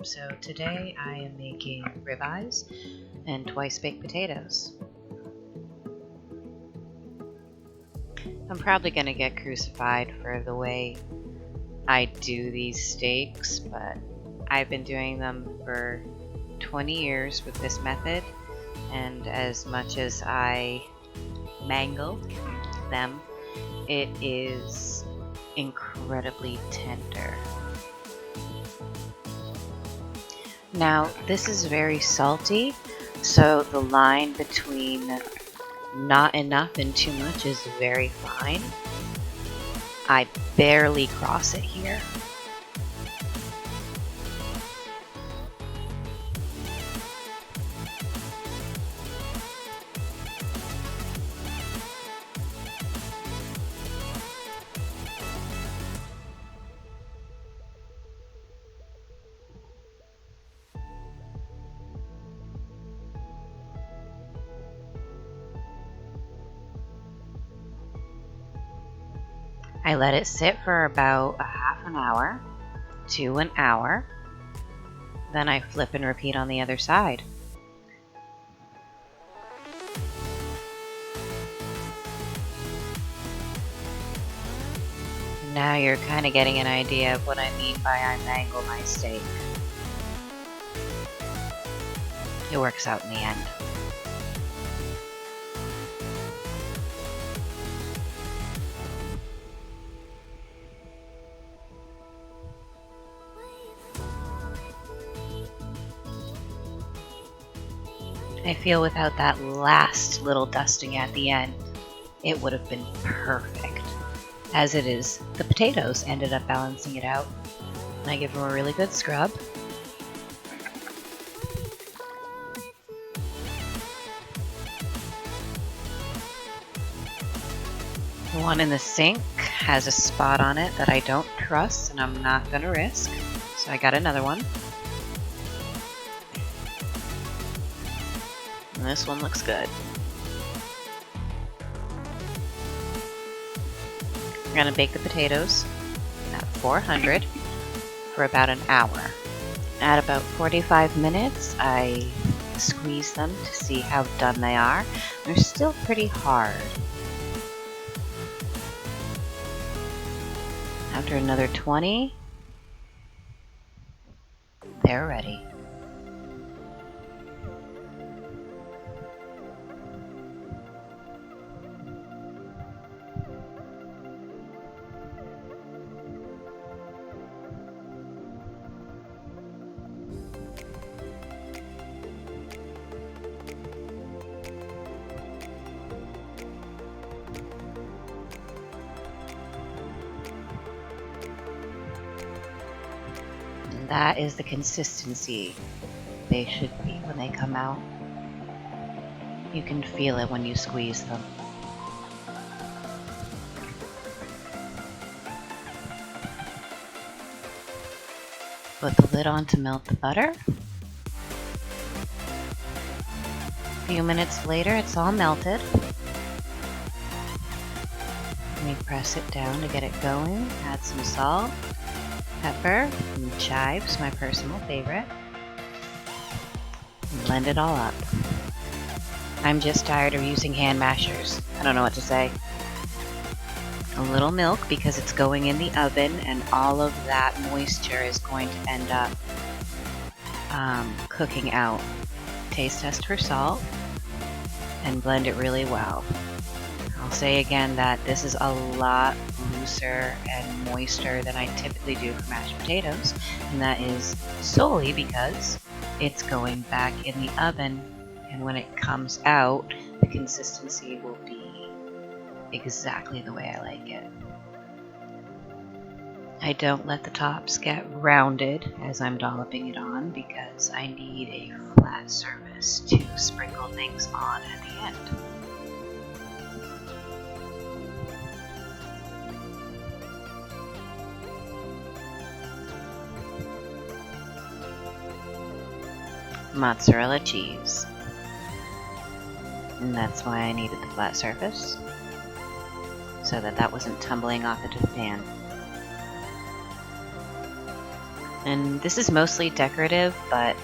So today I am making ribeyes and twice baked potatoes. I'm probably going to get crucified for the way I do these steaks, but I've been doing them for 20 years with this method, and as much as I mangle them, it is incredibly tender. Now, this is very salty, so the line between not enough and too much is very fine. I barely cross it here. I let it sit for about a half an hour to an hour. Then I flip and repeat on the other side. Now you're kind of getting an idea of what I mean by I mangle my steak. It works out in the end. I feel without that last little dusting at the end, it would have been perfect. As it is, the potatoes ended up balancing it out. And I give them a really good scrub. The one in the sink has a spot on it that I don't trust and I'm not going to risk. So I got another one. And this one looks good. We're going to bake the potatoes at 400 for about an hour. At about 45 minutes, I squeeze them to see how done they are. They're still pretty hard. After another 20, they're ready. That is the consistency they should be when they come out. You can feel it when you squeeze them. Put the lid on to melt the butter. A few minutes later, it's all melted. We press it down to get it going. Add some salt, pepper, and chives, my personal favorite. And blend it all up. I'm just tired of using hand mashers. I don't know what to say. A little milk because it's going in the oven and all of that moisture is going to end up cooking out. Taste test for salt and blend it really well. I'll say again that this is a lot looser and moister than I typically do for mashed potatoes, and that is solely because it's going back in the oven, and when it comes out, the consistency will be exactly the way I like it. I don't let the tops get rounded as I'm dolloping it on because I need a flat surface to sprinkle things on at the end. Mozzarella cheese. And that's why I needed the flat surface, so that wasn't tumbling off into the pan. And this is mostly decorative, but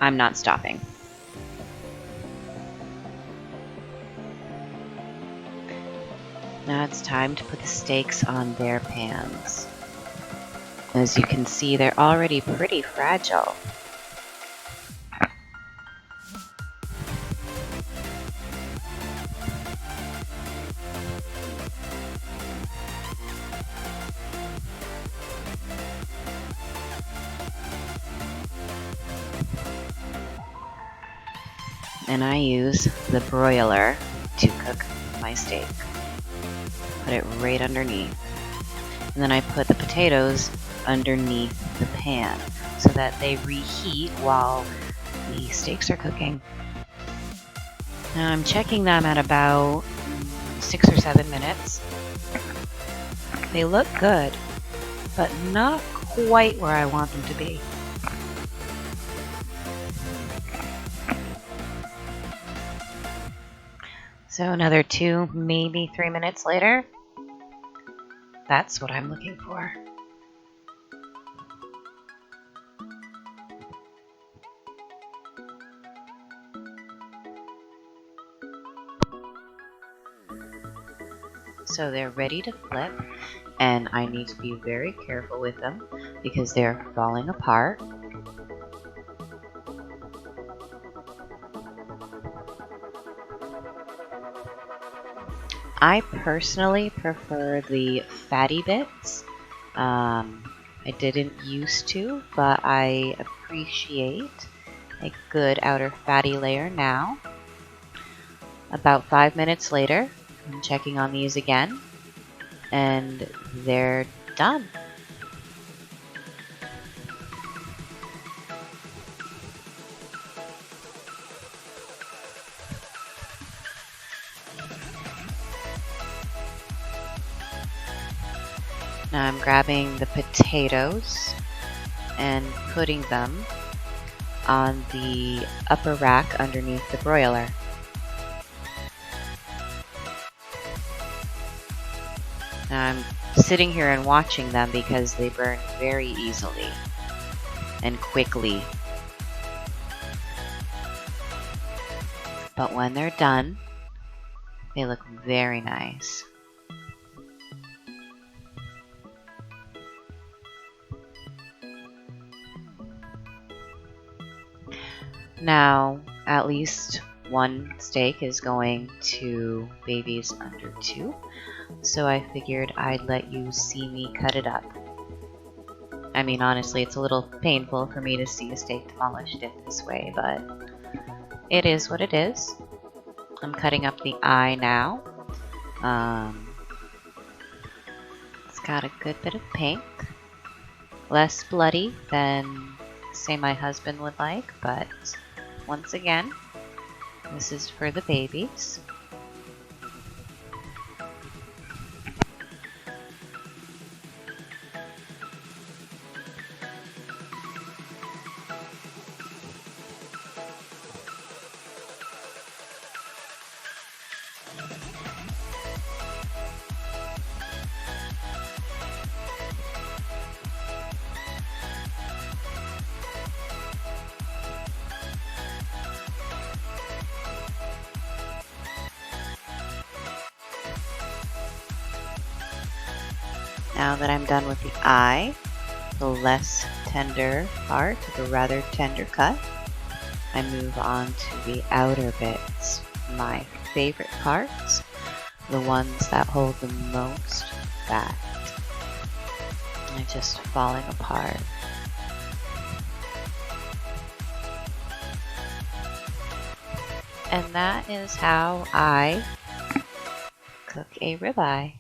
I'm not stopping. Now it's time to put the steaks on their pans. As you can see, they're already pretty fragile. And I use the broiler to cook my steak. Put it right underneath. And then I put the potatoes underneath the pan so that they reheat while the steaks are cooking. Now I'm checking them at about 6 or 7 minutes. They look good, but not quite where I want them to be. So another 2, maybe 3 minutes later. That's what I'm looking for. So they're ready to flip, and I need to be very careful with them because they're falling apart. I personally prefer the fatty bits. I didn't used to, but I appreciate a good outer fatty layer now. About 5 minutes later, I'm checking on these again, and they're done. Now I'm grabbing the potatoes and putting them on the upper rack underneath the broiler. Now I'm sitting here and watching them because they burn very easily and quickly. But when they're done, they look very nice. Now, at least one steak is going to babies under 2, so I figured I'd let you see me cut it up. I mean, honestly, it's a little painful for me to see a steak demolished in this way, but it is what it is. I'm cutting up the eye now. It's got a good bit of pink. Less bloody than, say, my husband would like, but once again, this is for the babies. Now that I'm done with the eye, the less tender part, the rather tender cut, I move on to the outer bits, my favorite parts, the ones that hold the most fat. They're just falling apart. And that is how I cook a ribeye.